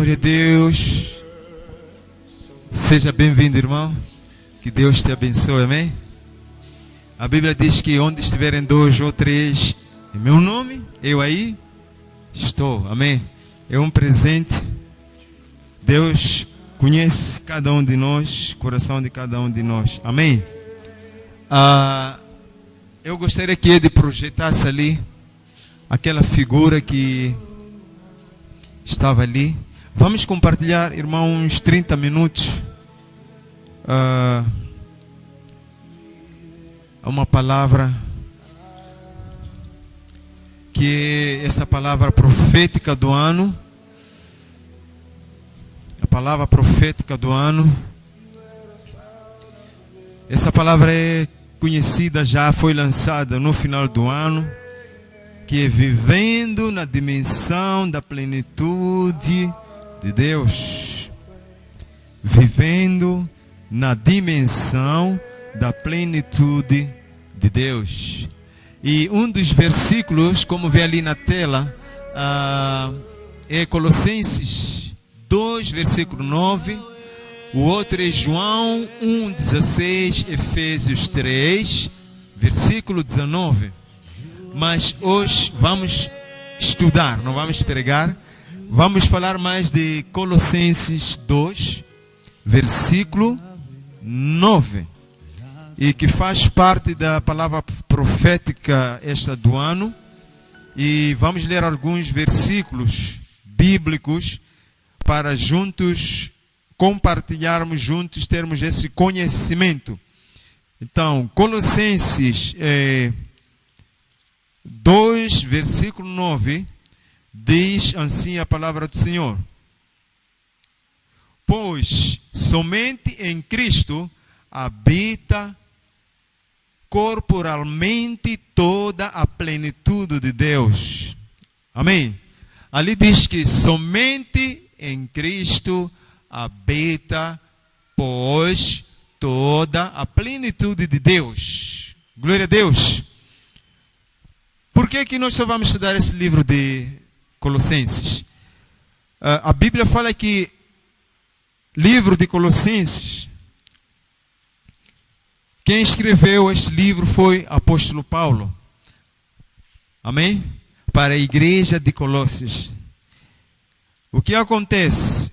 Glória a Deus. Seja bem-vindo, irmão. Que Deus te abençoe, amém? A Bíblia diz que onde estiverem 2 ou 3 em meu nome, eu aí estou, amém? É um presente. Deus conhece cada um de nós, coração de cada um de nós, amém? Eu gostaria que ele projetasse ali aquela figura que estava ali. Vamos compartilhar, irmão, uns 30 minutos. Uma palavra que é essa palavra profética do ano. A palavra profética do ano. Essa palavra é conhecida, já foi lançada no final do ano, que é vivendo na dimensão da plenitude de Deus. Vivendo na dimensão da plenitude de Deus. E um dos versículos, como vê ali na tela, é Colossenses 2, versículo 9. O outro é João 1,16, Efésios 3, versículo 19. Mas hoje vamos estudar, não vamos pregar. Vamos falar mais de Colossenses 2, versículo 9. E que faz parte da palavra profética esta do ano. E vamos ler alguns versículos bíblicos para juntos compartilharmos, juntos termos esse conhecimento. Então, Colossenses 2, versículo 9, diz assim a palavra do Senhor: pois somente em Cristo habita corporalmente toda a plenitude de Deus. Amém? Ali diz que somente em Cristo habita, pois, toda a plenitude de Deus. Glória a Deus. Por que nós só vamos estudar esse livro de Colossenses? A Bíblia fala que livro de Colossenses, quem escreveu este livro foi o apóstolo Paulo. Amém? Para a igreja de Colossos. O que acontece?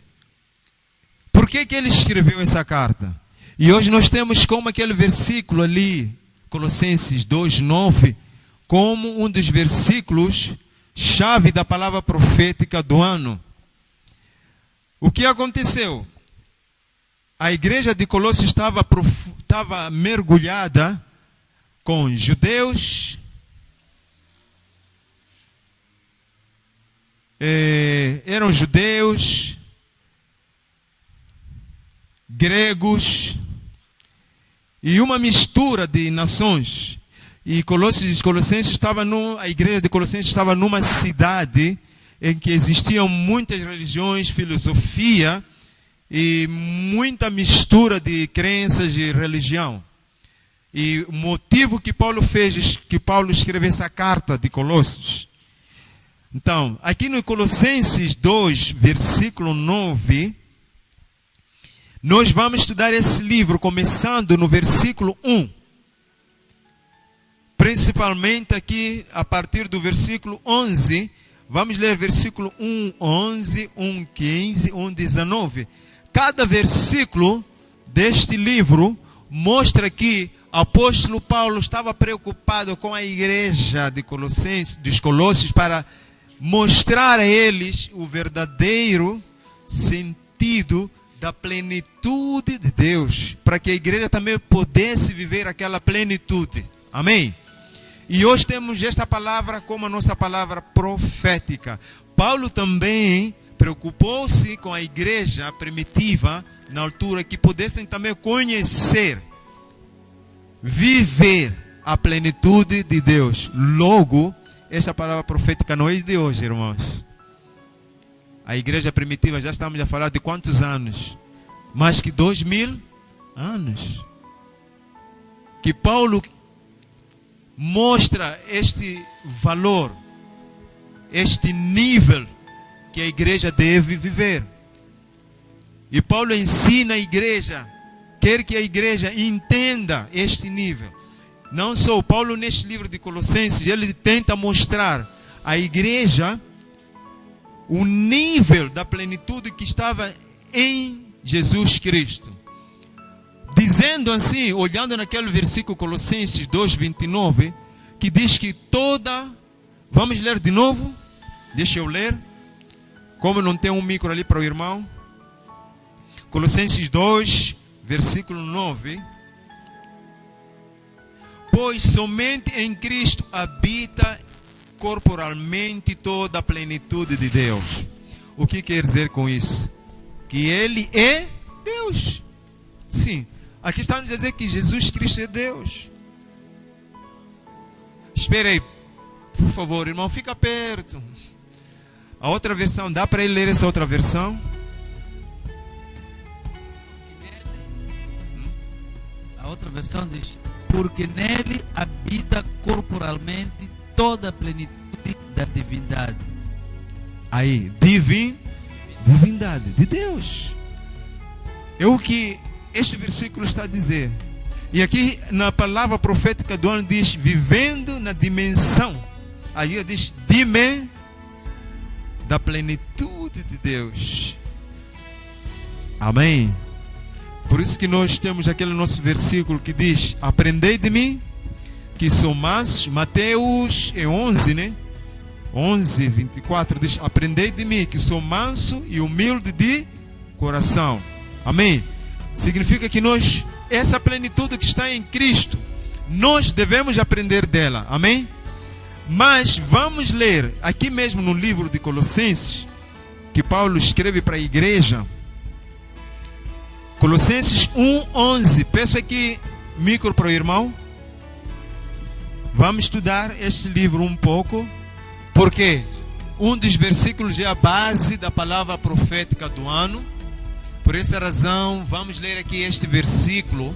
Por que ele escreveu essa carta? E hoje nós temos como aquele versículo ali, Colossenses 2, 9, como um dos versículos chave da palavra profética do ano. O que aconteceu? A igreja de Colossos estava mergulhada com judeus, eram judeus, gregos e uma mistura de nações. E a igreja de Colossenses estava numa cidade em que existiam muitas religiões, filosofia e muita mistura de crenças e religião. E o motivo que Paulo escreveu essa carta de Colossos. Então, aqui no Colossenses 2, versículo 9, nós vamos estudar esse livro começando no versículo 1. Principalmente aqui, a partir do versículo 11, vamos ler versículo 1, 11, 1, 15, 1, 19. Cada versículo deste livro mostra que o apóstolo Paulo estava preocupado com a igreja de dos Colossos para mostrar a eles o verdadeiro sentido da plenitude de Deus, para que a igreja também pudesse viver aquela plenitude. Amém? E hoje temos esta palavra como a nossa palavra profética. Paulo também preocupou-se com a igreja primitiva, na altura, que pudessem também conhecer, viver a plenitude de Deus. Logo, esta palavra profética não é de hoje, irmãos. A igreja primitiva, já estamos a falar de quantos anos? Mais que 2000 anos. Que Paulo mostra este valor, este nível que a igreja deve viver. E Paulo ensina a igreja, quer que a igreja entenda este nível. Não só Paulo, neste livro de Colossenses, ele tenta mostrar à igreja o nível da plenitude que estava em Jesus Cristo. Dizendo assim, olhando naquele versículo Colossenses 2:29, que diz que toda... Vamos ler de novo? Deixa eu ler. Como não tem um micro ali para o irmão. Colossenses 2, versículo 9. Pois somente em Cristo habita corporalmente toda a plenitude de Deus. O que quer dizer com isso? Que Ele é Deus. Sim, aqui está nos dizer que Jesus Cristo é Deus. Espera aí, por favor, irmão, fica perto. A outra versão, dá para ele ler essa outra versão? A outra versão diz: porque nele habita corporalmente toda a plenitude da divindade. Aí, divindade de Deus. É o que este versículo está a dizer. E aqui na palavra profética do ano diz: vivendo na dimensão. Aí diz da plenitude de Deus. Amém. Por isso que nós temos aquele nosso versículo que diz: aprendei de mim, que sou manso. Mateus 11, né? 11:24 diz: aprendei de mim, que sou manso e humilde de coração. Amém. Significa que nós, essa plenitude que está em Cristo, nós devemos aprender dela. Amém. Mas vamos ler aqui mesmo no livro de Colossenses, que Paulo escreve para a igreja. Colossenses 1:11. Peço aqui micro para o irmão. Vamos estudar este livro um pouco, porque um dos versículos é a base da palavra profética do ano. Por essa razão, vamos ler aqui este versículo,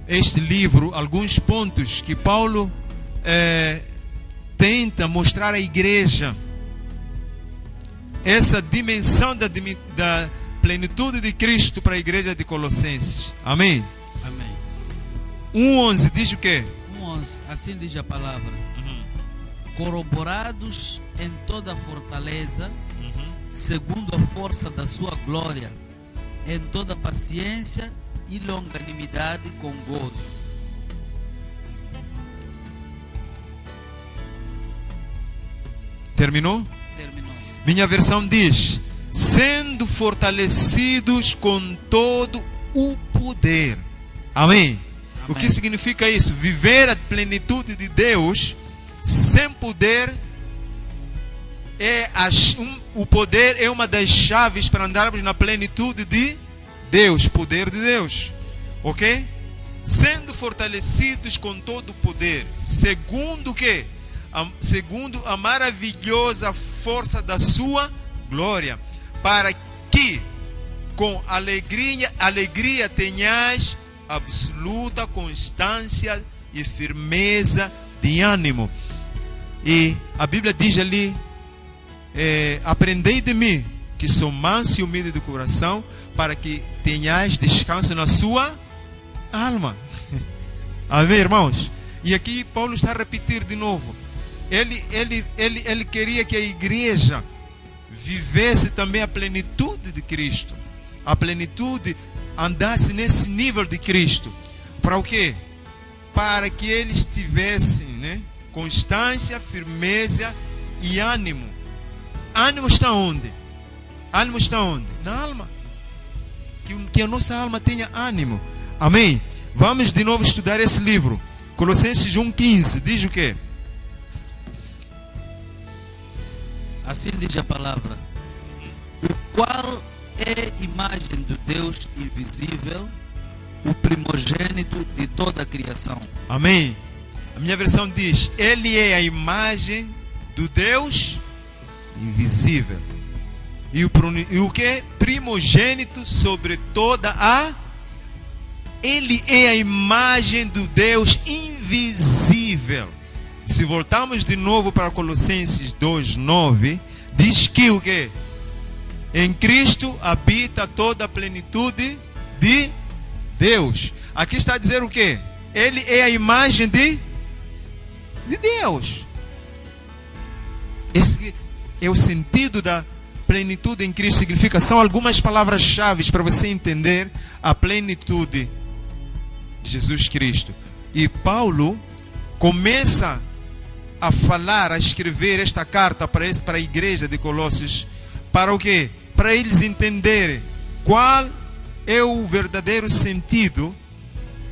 este livro, alguns pontos que Paulo tenta mostrar à igreja. Essa dimensão da plenitude de Cristo para a igreja de Colossenses. Amém? Amém. 1:11 diz o quê? 1:11, assim diz a palavra. Corroborados em toda a fortaleza, segundo a força da sua glória, em toda paciência e longanimidade com gozo. Terminou? Terminou. Minha versão diz: sendo fortalecidos com todo o poder. Amém? Amém. O que significa isso? Viver a plenitude de Deus sem poder. O poder é uma das chaves para andarmos na plenitude de Deus, poder de Deus. Ok? Sendo fortalecidos com todo o poder, segundo o quê? Segundo a maravilhosa força da sua glória, para que com alegria tenhais absoluta constância e firmeza de ânimo. E a Bíblia diz ali: aprendei de mim, que sou manso e humilde de coração, para que tenhais descanso na sua alma. Amém, irmãos? E aqui Paulo está a repetir de novo. Ele queria que a igreja vivesse também a plenitude de Cristo. A plenitude, andasse nesse nível de Cristo. Para o quê? Para que eles tivessem, né, constância, firmeza e ânimo. Ânimo está onde? Ânimo está onde? Na alma. Que a nossa alma tenha ânimo. Amém? Vamos de novo estudar esse livro. Colossenses 1:15. Diz o quê? Assim diz a palavra: o qual é imagem do Deus invisível, o primogênito de toda a criação. Amém. A minha versão diz: ele é a imagem do Deus invisível. E o que? Primogênito sobre toda a... Ele é a imagem do Deus invisível. Se voltarmos de novo para Colossenses 2:9, diz que o quê? Em Cristo habita toda a plenitude de Deus. Aqui está a dizer o quê? Ele é a imagem de Deus. Esse é o sentido da plenitude em Cristo. Significa, são algumas palavras-chave para você entender a plenitude de Jesus Cristo. E Paulo começa a falar, a escrever esta carta para a igreja de Colossos. Para o quê? Para eles entenderem qual é o verdadeiro sentido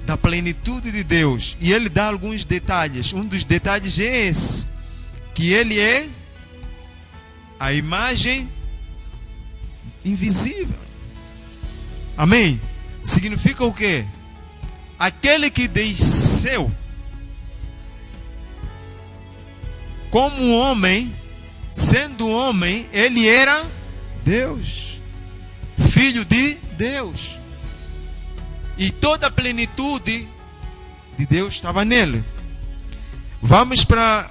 da plenitude de Deus. E ele dá alguns detalhes. Um dos detalhes é esse, que ele é a imagem invisível. Amém? Significa o quê? Aquele que desceu como homem, sendo homem, ele era Deus, Filho de Deus. E toda a plenitude de Deus estava nele. Vamos para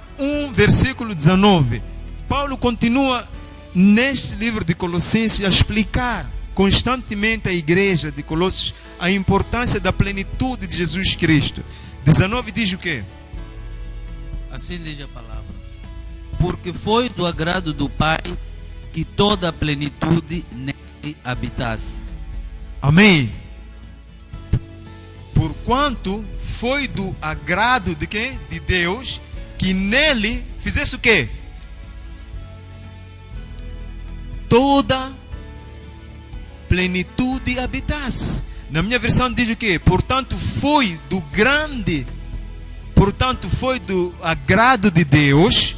versículo 19. Paulo continua neste livro de Colossenses a explicar constantemente à igreja de Colossos a importância da plenitude de Jesus Cristo. 19 diz o quê? Assim diz a palavra: porque foi do agrado do Pai que toda a plenitude nele habitasse. Amém. Porquanto foi do agrado de quem? De Deus, que nele fizesse o quê? Toda plenitude habitasse. Na minha versão diz o quê? Portanto foi do agrado de Deus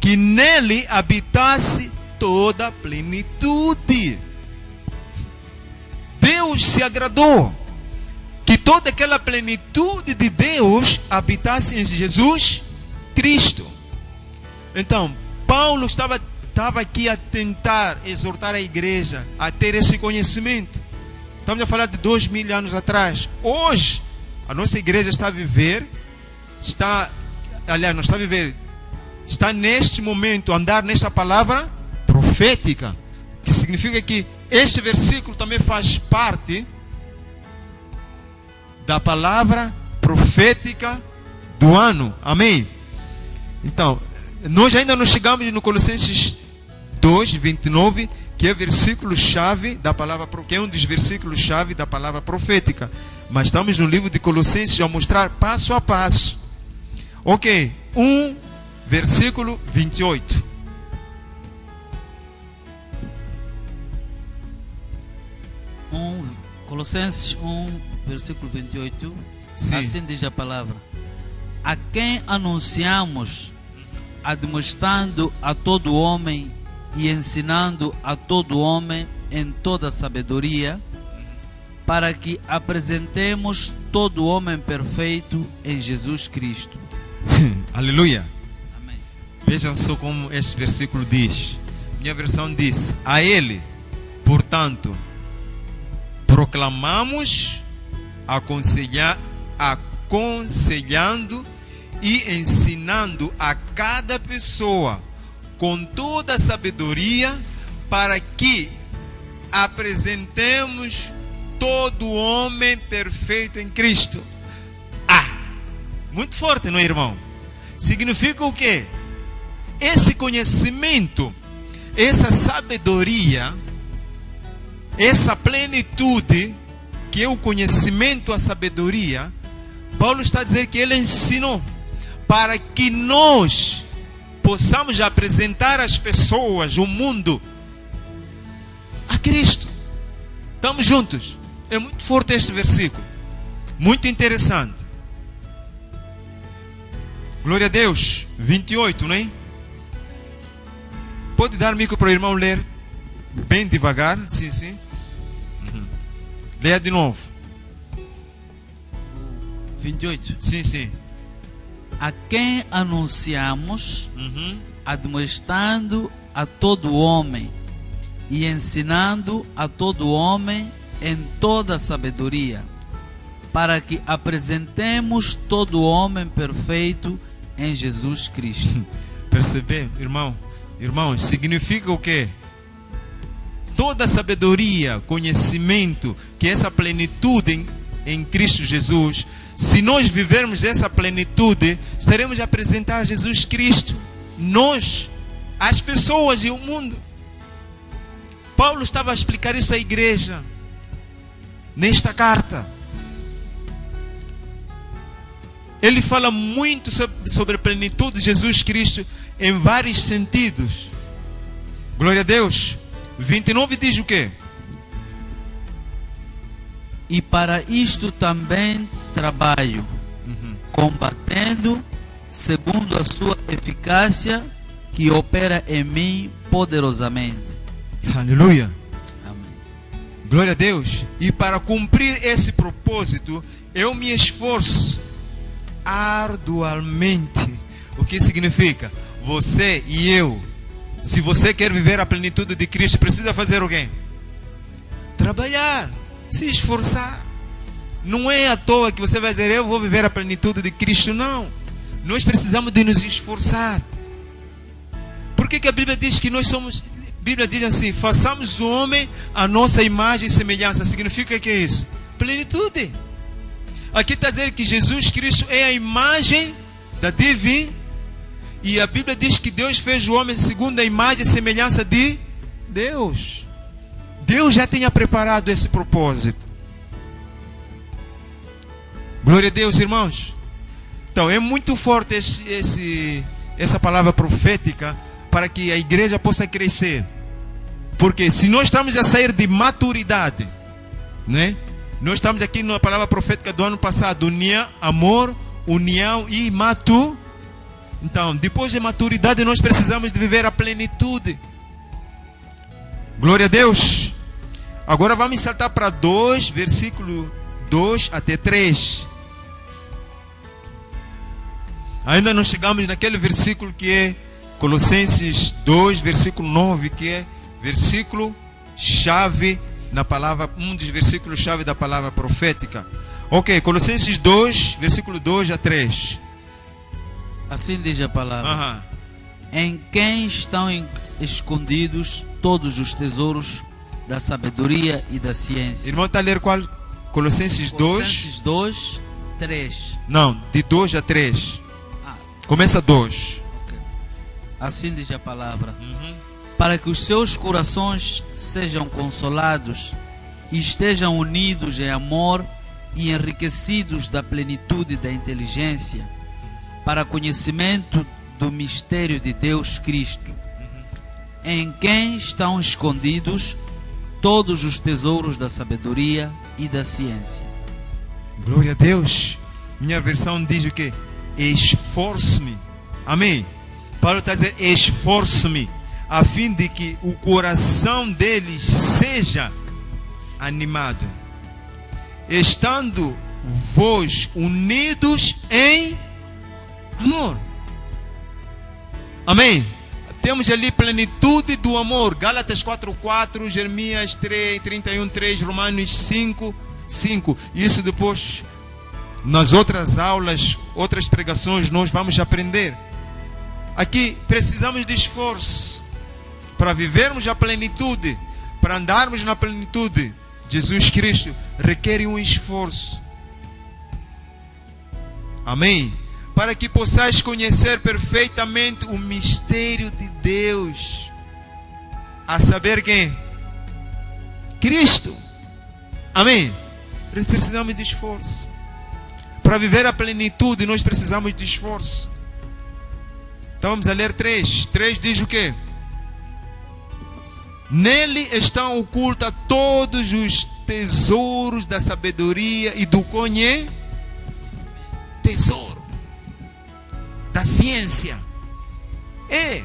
que nele habitasse toda a plenitude. Deus se agradou que toda aquela plenitude de Deus habitasse em Jesus Cristo. Então, Paulo estava aqui a tentar exortar a igreja a ter esse conhecimento. Estamos a falar de 2000 anos atrás. Hoje, a nossa igreja está neste momento a andar nesta palavra profética, que significa que este versículo também faz parte da palavra profética do ano. Amém? Então, nós ainda não chegamos no Colossenses 2, 29, que é versículo-chave da palavra, que é um dos versículos-chave da palavra profética. Mas estamos no livro de Colossenses a mostrar passo a passo. Ok, versículo 28. Colossenses 1, versículo 28. Sim. Assim diz a palavra: a quem anunciamos, admoestando a todo homem e ensinando a todo homem em toda sabedoria, para que apresentemos todo homem perfeito em Jesus Cristo. Aleluia. Amém. Vejam só como este versículo diz. Minha versão diz: a ele, portanto, proclamamos, aconselhando e ensinando a cada pessoa com toda a sabedoria, para que apresentemos todo homem perfeito em Cristo. Muito forte, não é, irmão? Significa o quê? Esse conhecimento, essa sabedoria, essa plenitude, que é o conhecimento, a sabedoria, Paulo está a dizer que ele ensinou para que nós possamos apresentar às pessoas, o mundo, a Cristo. Estamos juntos? É muito forte este versículo, muito interessante. Glória a Deus. 28, não é? Pode dar micro para o irmão ler bem devagar? Sim, sim. Leia de novo. 28. Sim, sim. A quem anunciamos, admoestando a todo homem e ensinando a todo homem em toda sabedoria, para que apresentemos todo homem perfeito em Jesus Cristo. Perceber, irmão? Irmãos, significa o quê? toda a sabedoria, conhecimento, que é essa plenitude em Cristo Jesus, se nós vivermos essa plenitude, estaremos a apresentar Jesus Cristo, nós, as pessoas e o mundo. Paulo estava a explicar isso à igreja nesta carta. Ele fala muito sobre a plenitude de Jesus Cristo em vários sentidos. Glória a Deus. 29 diz o quê? E para isto também trabalho, combatendo segundo a sua eficácia que opera em mim poderosamente. Aleluia. Amém. Glória a Deus. E para cumprir esse propósito, eu me esforço arduamente. O que significa? Você e eu, se você quer viver a plenitude de Cristo, precisa fazer o quê? Trabalhar, se esforçar. Não é à toa que você vai dizer, eu vou viver a plenitude de Cristo. Não. Nós precisamos de nos esforçar. Por que a Bíblia diz que nós somos... A Bíblia diz assim, façamos o homem a nossa imagem e semelhança. Significa que é isso? Plenitude. Aqui está dizendo que Jesus Cristo é a imagem da divina. E a Bíblia diz que Deus fez o homem segundo a imagem e semelhança de Deus. Deus já tinha preparado esse propósito. Glória a Deus, irmãos. Então, é muito forte essa palavra profética para que a igreja possa crescer. Porque se nós estamos a sair de maturidade, né? Nós estamos aqui na palavra profética do ano passado, união, amor, união e maturidade. Então, depois de maturidade, nós precisamos de viver a plenitude. Glória a Deus. Agora vamos saltar para 2, versículo 2 até 3. Ainda não chegamos naquele versículo que é Colossenses 2, versículo 9, que é versículo chave na palavra, um dos versículos chave da palavra profética. Ok, Colossenses 2, versículo 2 a 3. Assim diz a palavra. Em quem estão escondidos todos os tesouros da sabedoria e da ciência. Irmão, está a ler qual? Colossenses 2? Colossenses 2, 3. Não, de 2 a 3. Começa 2. Okay. Assim diz a palavra. Para que os seus corações sejam consolados e estejam unidos em amor e enriquecidos da plenitude da inteligência, para conhecimento do mistério de Deus Cristo, em quem estão escondidos todos os tesouros da sabedoria e da ciência. Glória a Deus. Minha versão diz o quê? Esforço-me. Amém. Paulo está dizendo, esforço-me, a fim de que o coração deles seja animado, estando vós unidos em amor. Amém. Temos ali plenitude do amor. Gálatas 4:4, Jeremias 3:31:3, Romanos 5:5. Isso depois, nas outras aulas, outras pregações, nós vamos aprender. Aqui precisamos de esforço para vivermos a plenitude, para andarmos na plenitude. Jesus Cristo requer um esforço. Amém. Para que possais conhecer perfeitamente o mistério de Deus, a saber quem? Cristo. Amém. Nós precisamos de esforço. Para viver a plenitude, nós precisamos de esforço. Então vamos a ler 3. 3 diz o quê? Nele estão ocultos todos os tesouros da sabedoria e do conhecimento. Tesouro da ciência. É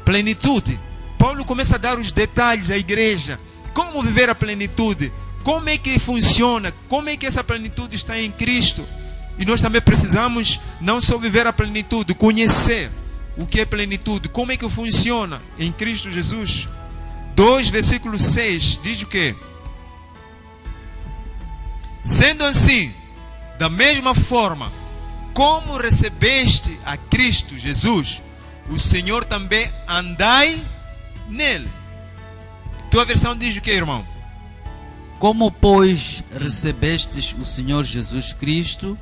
plenitude. Paulo começa a dar os detalhes à igreja. Como viver a plenitude? Como é que funciona? Como é que essa plenitude está em Cristo? E nós também precisamos não só viver a plenitude, conhecer o que é plenitude, como é que funciona em Cristo Jesus. 2, versículo 6, diz o quê? Sendo assim, da mesma forma, como recebeste a Cristo Jesus, o Senhor também andai nele. Tua versão diz o que, irmão? Como, pois, recebestes o Senhor Jesus Cristo,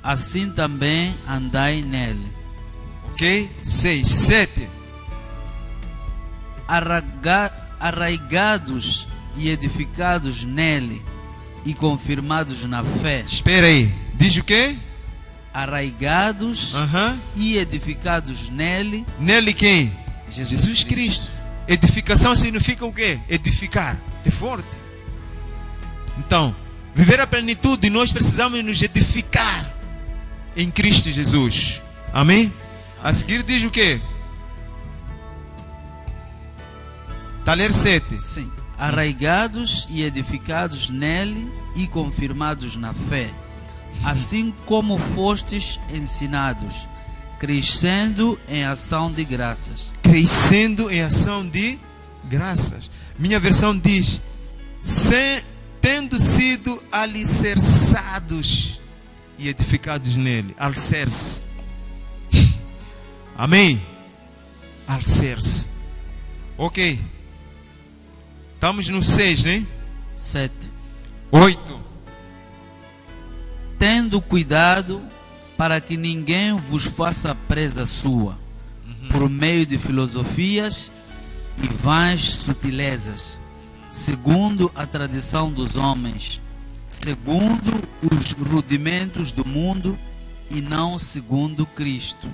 assim também andai nele. Ok? 6, 7. Arraigados e edificados nele e confirmados na fé. Espera aí. Diz o quê? Arraigados e edificados nele. Nele quem? Jesus Cristo. Edificação significa o quê? Edificar. É forte. Então, viver a plenitude, nós precisamos nos edificar em Cristo Jesus. Amém? A seguir diz o quê? Está a ler 7. Sim. Arraigados e edificados nele e confirmados na fé, assim como fostes ensinados, crescendo em ação de graças. Crescendo em ação de graças. Minha versão diz: tendo sido alicerçados e edificados nele. Alicerce. Amém? Alicerce. Ok. Estamos no 6, né? 7. 8. Tendo cuidado para que ninguém vos faça presa sua, por meio de filosofias e vãs sutilezas, segundo a tradição dos homens, segundo os rudimentos do mundo e não segundo Cristo.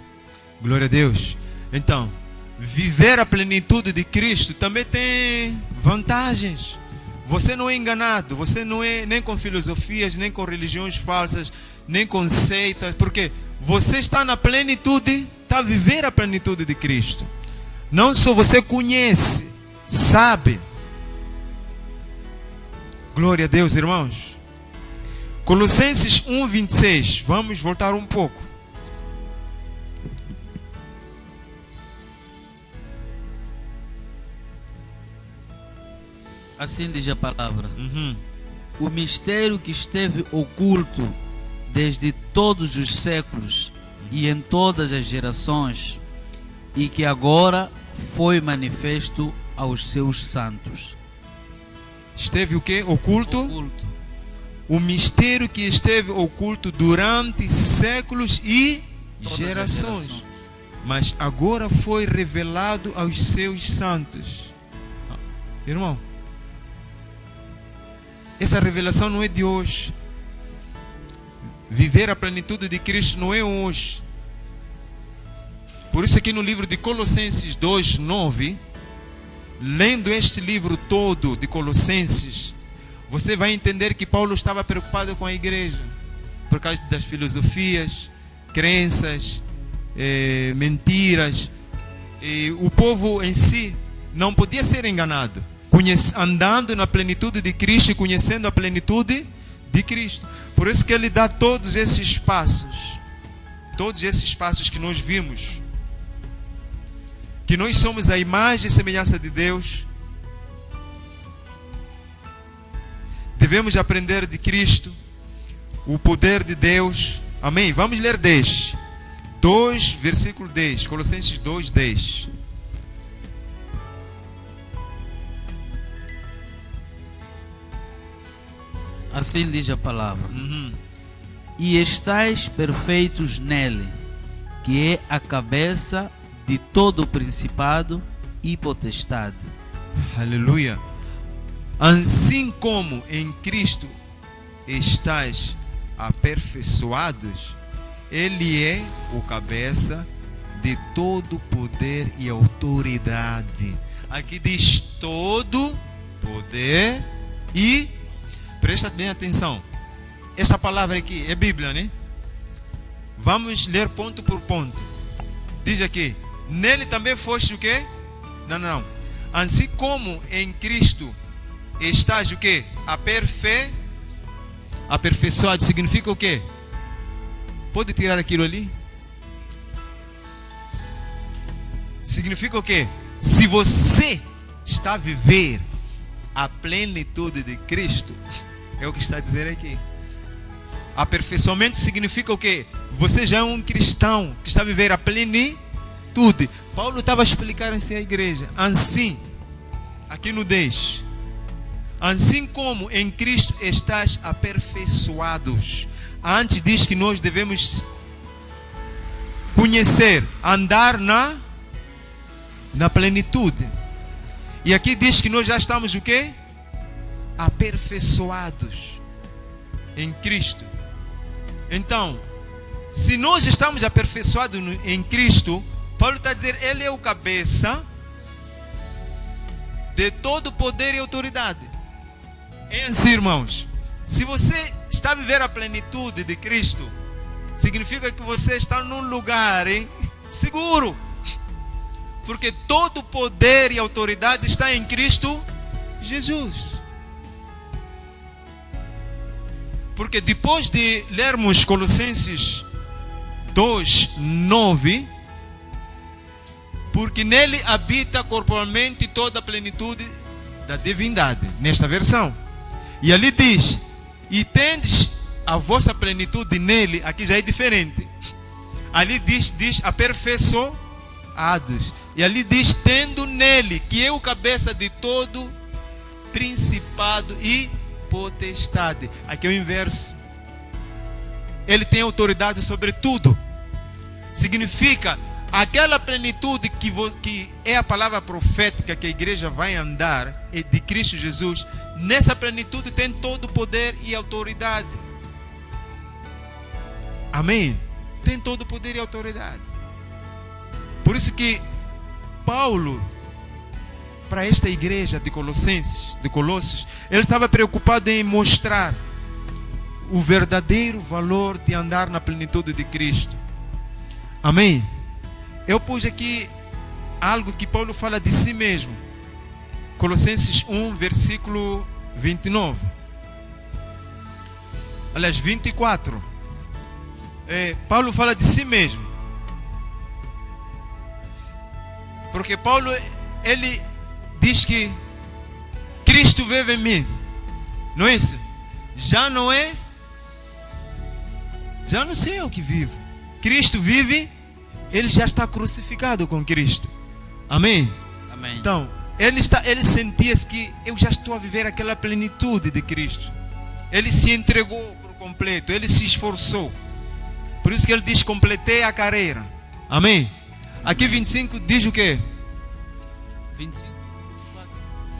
Glória a Deus. Então, viver a plenitude de Cristo também tem vantagens. Você não é enganado, você não é nem com filosofias, nem com religiões falsas, nem com seitas, porque você está na plenitude, está a viver a plenitude de Cristo. Não só você conhece, sabe. Glória a Deus, irmãos. Colossenses 1:26. Vamos voltar um pouco. Assim diz a palavra. O mistério que esteve oculto desde todos os séculos e em todas as gerações, e que agora foi manifesto aos seus santos. Esteve o quê? Oculto? Oculto. O mistério que esteve oculto durante séculos e gerações, mas agora foi revelado aos seus santos. Irmão, essa revelação não é de hoje. Viver a plenitude de Cristo não é hoje. Por isso aqui no livro de Colossenses 2:9, lendo este livro todo de Colossenses, você vai entender que Paulo estava preocupado com a igreja, por causa das filosofias, crenças, mentiras. E o povo em si não podia ser enganado, andando na plenitude de Cristo e conhecendo a plenitude de Cristo. Por isso que ele dá todos esses passos que nós vimos, que nós somos a imagem e semelhança de Deus. Devemos aprender de Cristo, o poder de Deus. Amém? Vamos ler 10. 2, versículo 10. Colossenses 2:10. Assim diz a palavra. E estais perfeitos nele, que é a cabeça de todo o principado e potestade. Aleluia. Assim como em Cristo estais aperfeiçoados, ele é o cabeça de todo poder e autoridade. Aqui diz todo poder e... Presta bem atenção. Esta palavra aqui é Bíblia, né? Vamos ler ponto por ponto. Diz aqui: nele também foste o quê? Não. Assim como em Cristo estás o quê? Aperfeiçoado significa o quê? Pode tirar aquilo ali? Significa o quê? Se você está a viver a plenitude de Cristo, é o que está a dizer aqui. Aperfeiçoamento significa o quê? Você já é um cristão que está a viver a plenitude. Paulo estava a explicar assim à igreja. Assim, aqui no 10. Assim como em Cristo estás aperfeiçoados. Antes diz que nós devemos conhecer, andar na plenitude. E aqui diz que nós já estamos o quê? Aperfeiçoados em Cristo. Então, se nós estamos aperfeiçoados em Cristo, Paulo está a dizer, Ele é o cabeça de todo poder e autoridade. É assim, irmãos, se você está a viver a plenitude de Cristo, significa que você está num lugar seguro. Porque todo poder e autoridade está em Cristo Jesus. Porque depois de lermos Colossenses 2:9, porque nele habita corporalmente toda a plenitude da divindade, nesta versão. E ali diz, e tendes a vossa plenitude nele, aqui já é diferente. Ali diz aperfeiçoados. E ali diz, tendo nele, que é o cabeça de todo principado e potestade. Aqui é o inverso. Ele tem autoridade sobre tudo. Significa, aquela plenitude que é a palavra profética que a igreja vai andar, é de Cristo Jesus. Nessa plenitude tem todo o poder e autoridade. Amém? Tem todo o poder e autoridade. Por isso que Paulo, para esta igreja de Colossos, ele estava preocupado em mostrar o verdadeiro valor de andar na plenitude de Cristo. Amém? Eu pus aqui algo que Paulo fala de si mesmo. Colossenses 1, versículo 29. Aliás, 24. Paulo fala de si mesmo. Porque Paulo, ele diz que Cristo vive em mim. Não é isso? Já não sei eu que vivo. Cristo vive, ele já está crucificado com Cristo. Amém? Amém. Então, ele sentia-se que eu já estou a viver aquela plenitude de Cristo. Ele se entregou por completo, ele se esforçou. Por isso que ele diz, completei a carreira. Amém? Aqui 25 diz o quê? 25,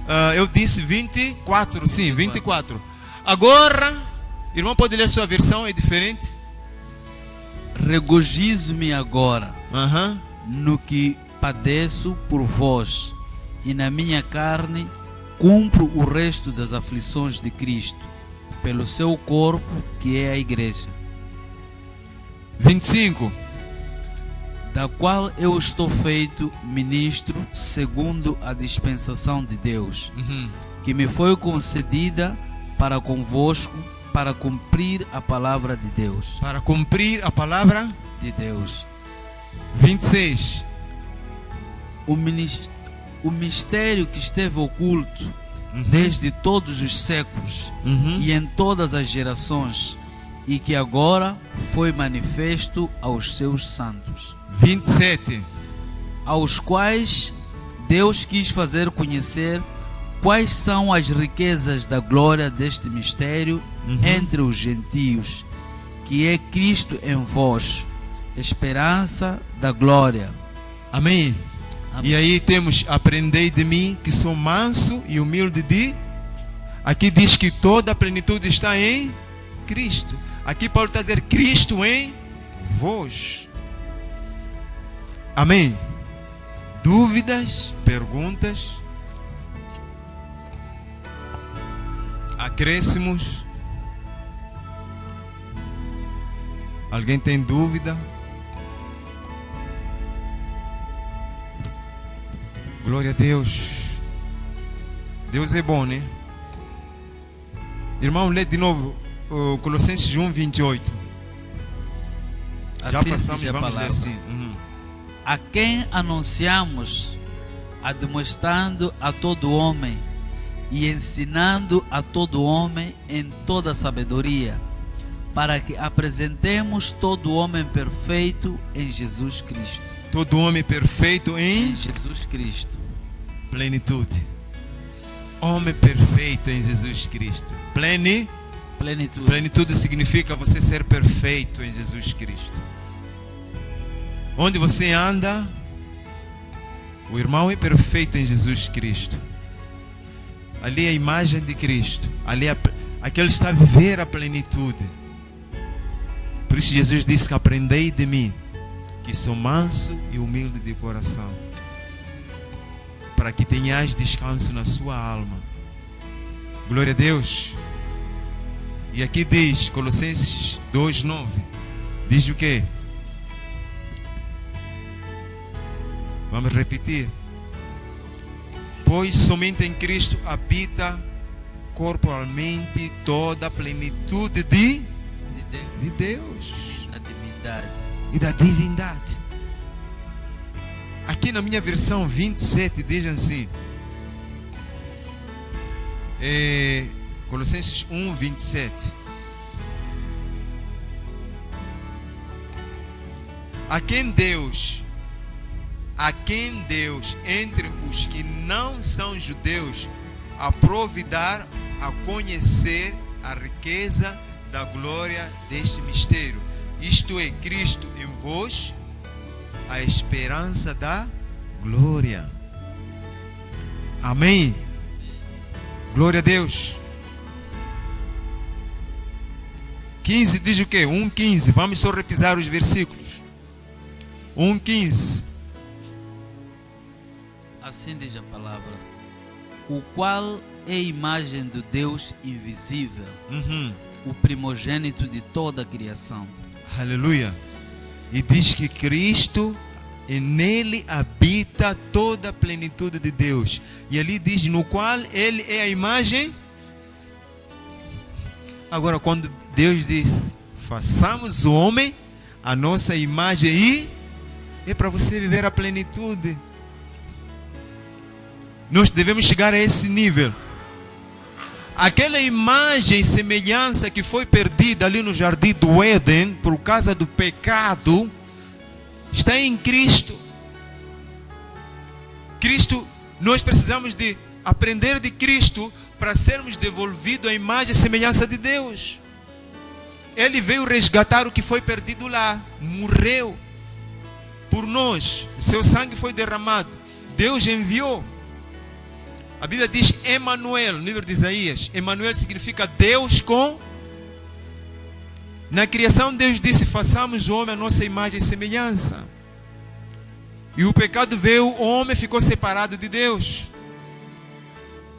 24. Eu disse 24, sim, 24. Agora, irmão, pode ler sua versão, é diferente? Regozijo-me agora no que padeço por vós, e na minha carne cumpro o resto das aflições de Cristo, pelo seu corpo, que é a igreja. 25. Da qual eu estou feito ministro segundo a dispensação de Deus, que me foi concedida para convosco, para cumprir a palavra de Deus. Para cumprir a palavra de Deus. 26. O mistério que esteve oculto desde todos os séculos e em todas as gerações, e que agora foi manifesto aos seus santos. 27. Aos quais Deus quis fazer conhecer quais são as riquezas da glória deste mistério entre os gentios, que é Cristo em vós, esperança da glória. Amém. Amém. E aí temos, aprendei de mim que sou manso e humilde de... Aqui diz que toda a plenitude está em Cristo. Aqui Paulo está a dizer, Cristo em vós. Amém. Dúvidas, perguntas, acréscimos? Alguém tem dúvida? Glória a Deus. Deus é bom, né? Irmão, lê de novo Colossenses 1, 28. Já passamos, vamos ler assim. A quem anunciamos, admoestando a todo homem e ensinando a todo homem em toda sabedoria, para que apresentemos todo homem perfeito em Jesus Cristo. Todo homem perfeito em Jesus Cristo. Plenitude. Homem perfeito em Jesus Cristo. Plenitude. Plenitude significa você ser perfeito em Jesus Cristo. Onde você anda, o irmão é perfeito em Jesus Cristo. Ali é a imagem de Cristo. Ali aquele está a viver a plenitude. Por isso Jesus disse que aprendei de mim, que sou manso e humilde de coração, para que tenhais descanso na sua alma. Glória a Deus. E aqui diz, Colossenses 2:9, diz o quê? Vamos repetir. Pois somente em Cristo habita corporalmente toda a plenitude de Deus. Da divindade. E da divindade. Aqui na minha versão 27 diz assim, Colossenses 1:27. A quem Deus, entre os que não são judeus, aprove dar a conhecer a riqueza da glória deste mistério, isto é, Cristo em vós, a esperança da glória. Amém. Glória a Deus. 15 diz o quê? 1:15. Vamos só repisar os versículos. 1:15. Assim diz a palavra, o qual é a imagem do Deus invisível, o primogênito de toda a criação. Aleluia. E diz que Cristo, e nele habita toda a plenitude de Deus. E ali diz, no qual ele é a imagem. Agora, quando Deus diz, façamos o homem a nossa imagem, e é para você viver a plenitude. Nós devemos chegar a esse nível. Aquela imagem e semelhança que foi perdida ali no jardim do Éden por causa do pecado, está em Cristo. Cristo, nós precisamos de aprender de Cristo para sermos devolvidos à imagem e semelhança de Deus. Ele veio resgatar o que foi perdido lá, morreu por nós, o seu sangue foi derramado, Deus enviou. A Bíblia diz Emanuel, no livro de Isaías. Emanuel significa Deus com. Na criação Deus disse, façamos o homem a nossa imagem e semelhança. E o pecado veio, o homem ficou separado de Deus.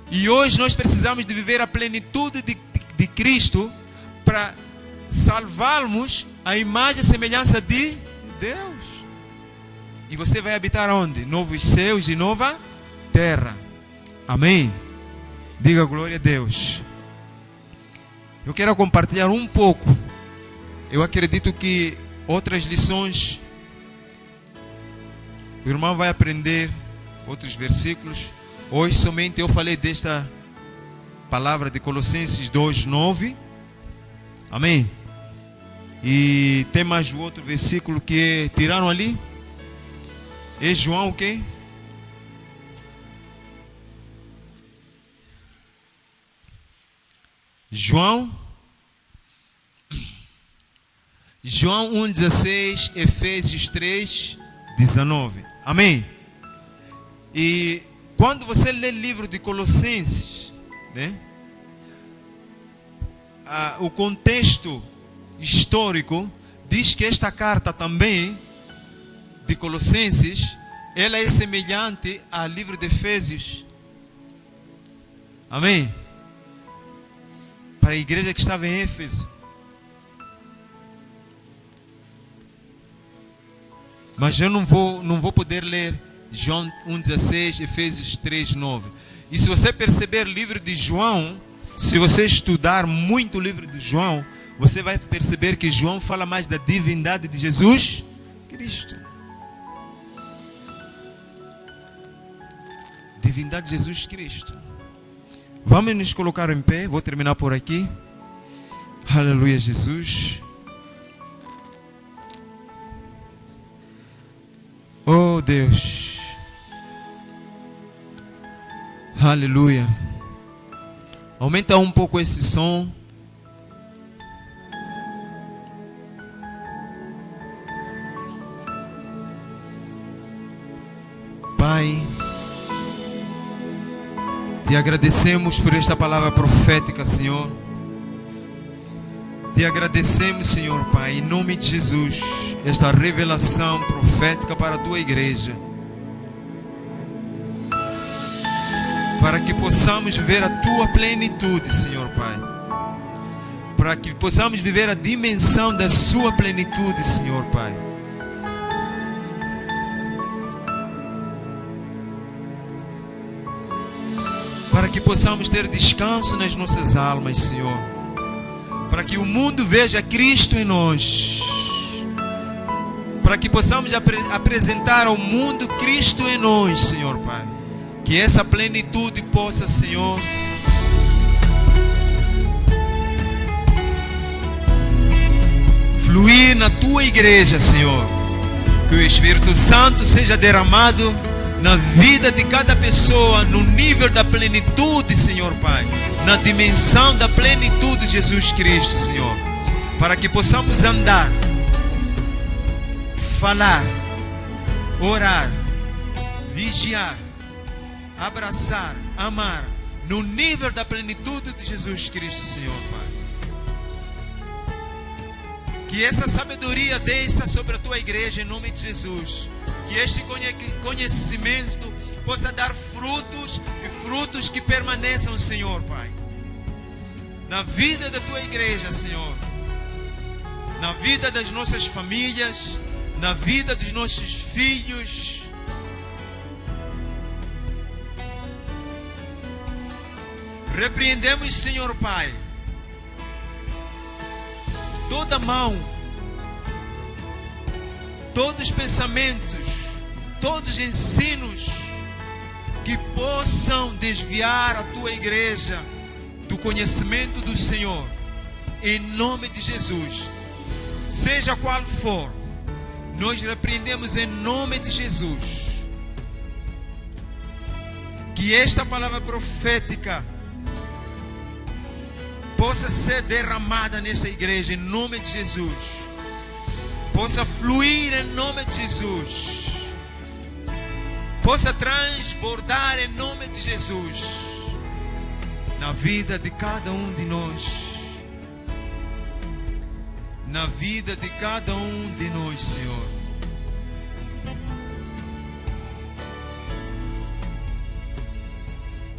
E hoje nós precisamos de viver a plenitude de Cristo para salvarmos a imagem e semelhança de Deus. E você vai habitar onde? Novos céus e nova terra. Amém? Diga glória a Deus. Eu quero compartilhar um pouco. Eu acredito que outras lições o irmão vai aprender, outros versículos. Hoje somente eu falei desta palavra de Colossenses 2:9. Amém? E tem mais o outro versículo que tiraram ali. É João o quê? João 1:16, Efésios 3:19. Amém? E quando você lê o livro de Colossenses, né, o contexto histórico diz que esta carta também de Colossenses, ela é semelhante ao livro de Efésios. Amém? Para a igreja que estava em Éfeso. Mas eu não vou poder ler João 1:16, Efésios 3:9. E se você perceber o livro de João, se você estudar muito o livro de João, você vai perceber que João fala mais da divindade de Jesus Cristo. Divindade de Jesus Cristo. Vamos nos colocar em pé. Vou terminar por aqui. Aleluia, Jesus. Oh Deus. Aleluia. Aumenta um pouco esse som. Pai, te agradecemos por esta palavra profética, Senhor. Te agradecemos, Senhor Pai, em nome de Jesus, esta revelação profética para a tua igreja, para que possamos ver a tua plenitude, Senhor Pai, para que possamos viver a dimensão da sua plenitude, Senhor Pai. Para que possamos ter descanso nas nossas almas, Senhor. Para que o mundo veja Cristo em nós. Para que possamos apresentar ao mundo Cristo em nós, Senhor Pai. Que essa plenitude possa, Senhor, fluir na tua igreja, Senhor. Que o Espírito Santo seja derramado na vida de cada pessoa, no nível da plenitude, Senhor Pai, na dimensão da plenitude de Jesus Cristo, Senhor, para que possamos andar, falar, orar, vigiar, abraçar, amar, no nível da plenitude de Jesus Cristo, Senhor Pai. Que essa sabedoria desça sobre a tua igreja em nome de Jesus. Que este conhecimento possa dar frutos e frutos que permaneçam, Senhor Pai, na vida da tua igreja, Senhor, na vida das nossas famílias, na vida dos nossos filhos. Repreendemos, Senhor Pai, toda mão, todos os pensamentos, todos os ensinos que possam desviar a tua igreja do conhecimento do Senhor, em nome de Jesus, seja qual for, nós repreendemos em nome de Jesus. Que esta palavra profética possa ser derramada nessa igreja em nome de Jesus, possa fluir em nome de Jesus, possa transbordar em nome de Jesus na vida de cada um de nós, na vida de cada um de nós, Senhor.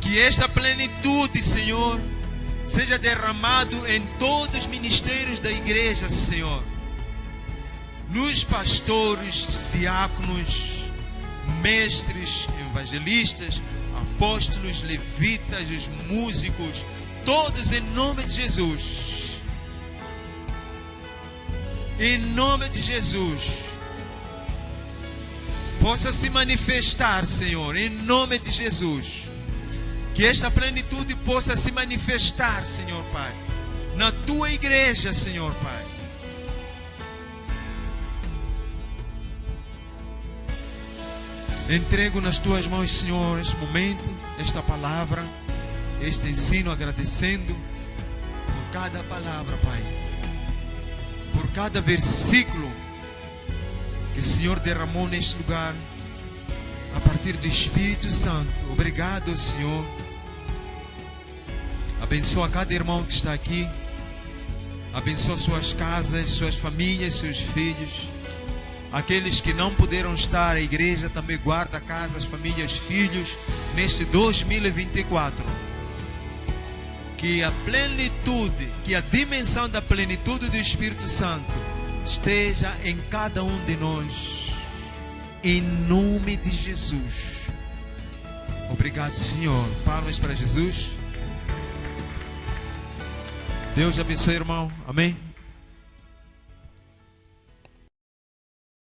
Que esta plenitude, Senhor, seja derramado em todos os ministérios da igreja, Senhor, nos pastores, diáconos, mestres, evangelistas, apóstolos, levitas, os músicos, todos em nome de Jesus. Em nome de Jesus, possa se manifestar, Senhor, em nome de Jesus. Que esta plenitude possa se manifestar, Senhor Pai, na tua igreja, Senhor Pai. Entrego nas tuas mãos, Senhor, este momento, esta palavra, este ensino, agradecendo por cada palavra, Pai, por cada versículo que o Senhor derramou neste lugar, a partir do Espírito Santo. Obrigado, Senhor. Abençoa cada irmão que está aqui, abençoa suas casas, suas famílias, seus filhos. Aqueles que não puderam estar, a igreja também guarda a casa, as famílias, filhos, neste 2024. Que a plenitude, que a dimensão da plenitude do Espírito Santo esteja em cada um de nós, em nome de Jesus. Obrigado, Senhor. Palmas para Jesus. Deus abençoe, irmão. Amém.